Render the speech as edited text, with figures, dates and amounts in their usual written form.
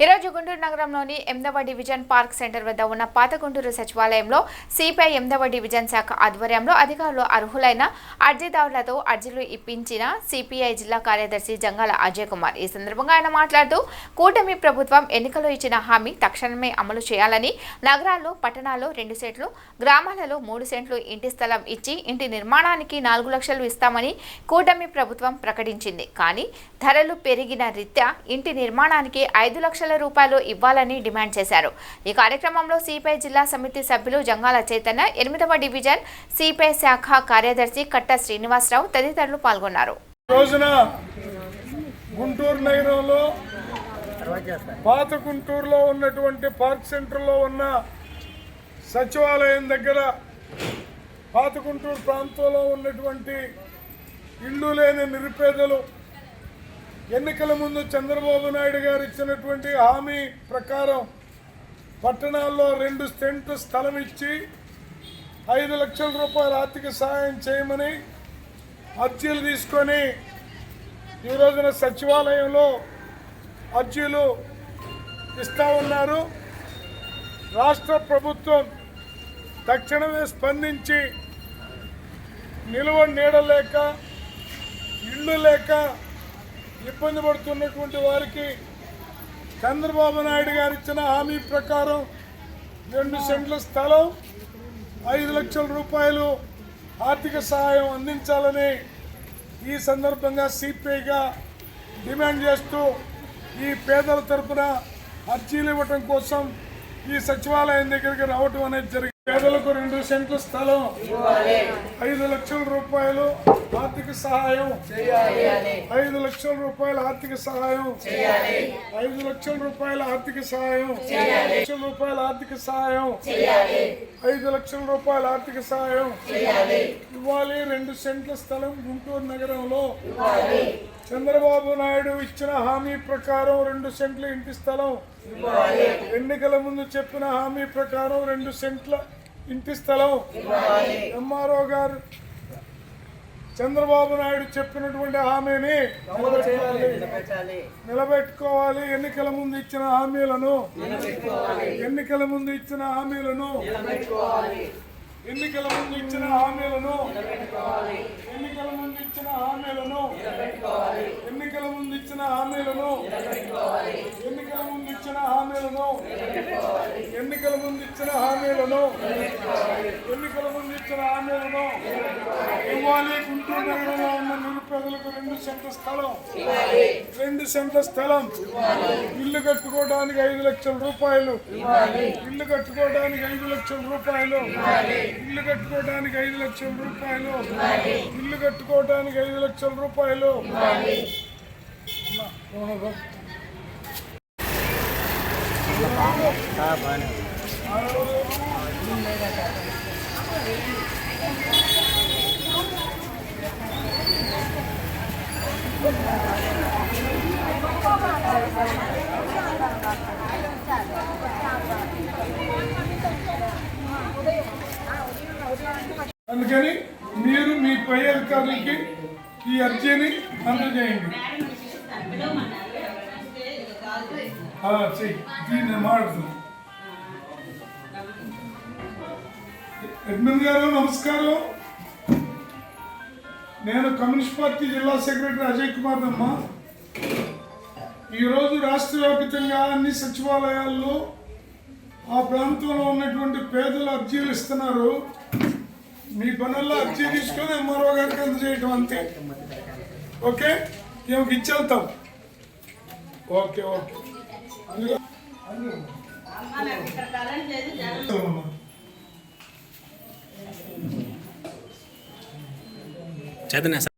ఈరోజు గుంటూరు నగరంలోని 8వ డివిజన్ పార్క్ సెంటర్ వద్ద ఉన్న పాత గుంటూరు సచివాలయంలో సిపిఐ 8వ డివిజన్ శాఖ ఆధ్వర్యంలో అధికారులు అర్హులైన అర్జీదారులతో అర్జీలు ఇప్పించిన సిపిఐ జిల్లా కార్యదర్శి జంగాల అజయ్ కుమార్. ఈ సందర్భంగా ఆయన మాట్లాడుతూ కూటమి ప్రభుత్వం ఎన్నికల్లో ఇచ్చిన హామీ తక్షణమే అమలు చేయాలని, నగరాల్లో పట్టణాల్లో 2 సెంట్లు, గ్రామాలలో 3 సెంట్లు ఇంటి స్థలం ఇచ్చి ఇంటి నిర్మాణానికి 4 లక్షలు ఇస్తామని కూటమి ప్రభుత్వం ప్రకటించింది. కానీ ధరలు పెరిగిన రీత్యా ఇంటి నిర్మాణానికి 5 లక్షల రూపాయలు ఇవ్వాలని డిమాండ్ చేశారు. ఈ కార్యక్రమంలో సిపిఐ జిల్లా సమితి సభ్యులు జంగాల చైతన్య, 8వ డివిజన్ సిపిఐ శాఖ కార్యదర్శి కట్ట శ్రీనివాసరావు తదితరులు పాల్గొన్నారు. రోజున గుంటూరు నగరంలో పాత గుంటూరులో ఉన్నటువంటి పార్క్ సెంటర్లో ఉన్న సచివాలయం దగ్గర పాత గుంటూరు ప్రాంతంలో ఉన్నటువంటి ఇళ్ళు లేని నిరుపేదలు ఎన్నికల ముందు చంద్రబాబు నాయుడు గారు ఇచ్చినటువంటి హామీ ప్రకారం పట్టణాల్లో 2 సెంట్లు స్థలం ఇచ్చి 5 లక్షల రూపాయల ఆర్థిక సహాయం చేయమని అర్జీలు తీసుకొని ఈ రోజున సచివాలయంలో అర్జీలు ఇస్తూ ఉన్నారు. రాష్ట్ర ప్రభుత్వం తక్షణమే స్పందించి నిలువ నీడలేక ఇళ్ళు లేక ఇబ్బంది పడుతున్నటువంటి వారికి చంద్రబాబు నాయుడు గారు ఇచ్చిన హామీ ప్రకారం 2 సెంట్ల స్థలం 5 లక్షల రూపాయలు ఆర్థిక సహాయం అందించాలని ఈ సందర్భంగా సిపిఐగా డిమాండ్ చేస్తూ ఈ పేదల తరఫున అర్జీలు ఇవ్వటం కోసం ఈ సచివాలయం దగ్గరికి రావటం అనేది జరిగింది. పేదలకు 2 సెంట్ల స్థలం 5 లక్షల రూపాయలు ఆర్థిక సహాయం 5 లక్షల రూపాయల ఆర్థిక సహాయం 5 లక్షల రూపాయల ఆర్థిక సహాయం 5 లక్షల రూపాయల ఆర్థిక సహాయం 5 లక్షల రూపాయల ఆర్థిక సహాయం ఇవ్వాలి. 2 సెంట్ల స్థలం గుంటూరు నగరంలో చంద్రబాబు నాయుడు ఇచ్చిన హామీ ప్రకారం 2 సెంట్ల ఇంటి స్థలం, ఎన్నికల ముందు చెప్పిన హామీ ప్రకారం 2 సెంట్ల ఇంటి స్థలం ఎంఆర్ఓ గారు చంద్రబాబు నాయుడు చెప్పినటువంటి హామీని నిలబెట్టుకోవాలి. ఎన్నికల ముందు ఇచ్చిన హామీలను ఎన్నికల ముందు ఇచ్చిన హామీలను ఎన్నికల ముందు ఇచ్చిన హామీలను ఎన్నికల ముందు ఇచ్చిన హామీలను ఎన్నికల ముందు ఇచ్చిన హామీలను ఎన్నికల ముందు ఇచ్చిన హామీలను ఎన్నికల ముందు ఇచ్చిన హామీలను ఎన్నికల ముందు ఇచ్చిన హామీలను ఇవ్వాలి. గుంటూరు నగరంలో ఉన్న నిరుపేదలకు 2 సెంట్ల స్థలం 2 సెంట్ల స్థలం ఇల్లు కట్టుకోవడానికి 5 లక్షల రూపాయలు ఇల్లు కట్టుకోవడానికి 5 లక్షల రూపాయలు ఇల్లు కట్టుకోవడానికి 5 లక్షల రూపాయలు ఇల్లు కట్టుకోవడానికి 5 లక్షల రూపాయలు అందుకని మీరు మీ పై అధికారులకి ఈ అర్జీని అందజేయండి. దీన్ని మాట్లాడుతున్నాం. అడ్మిన్ గారు నమస్కారం. నేను కమ్యూనిస్ట్ పార్టీ జిల్లా సెక్రటరీ అజయ్ కుమార్ అమ్మ. ఈరోజు రాష్ట్ర వ్యాప్తంగా అన్ని సచివాలయాల్లో ఆ ప్రాంతంలో ఉన్నటువంటి పేదలు అర్జీలు ఇస్తున్నారు. మీ పనుల్లో అర్జీ తీసుకొని ఎంఆర్ఓ గారికి అందజేయటం అంతే. ఓకే, మేము ఇచ్చేళ్తాం. ఓకే ఓకే చదివినా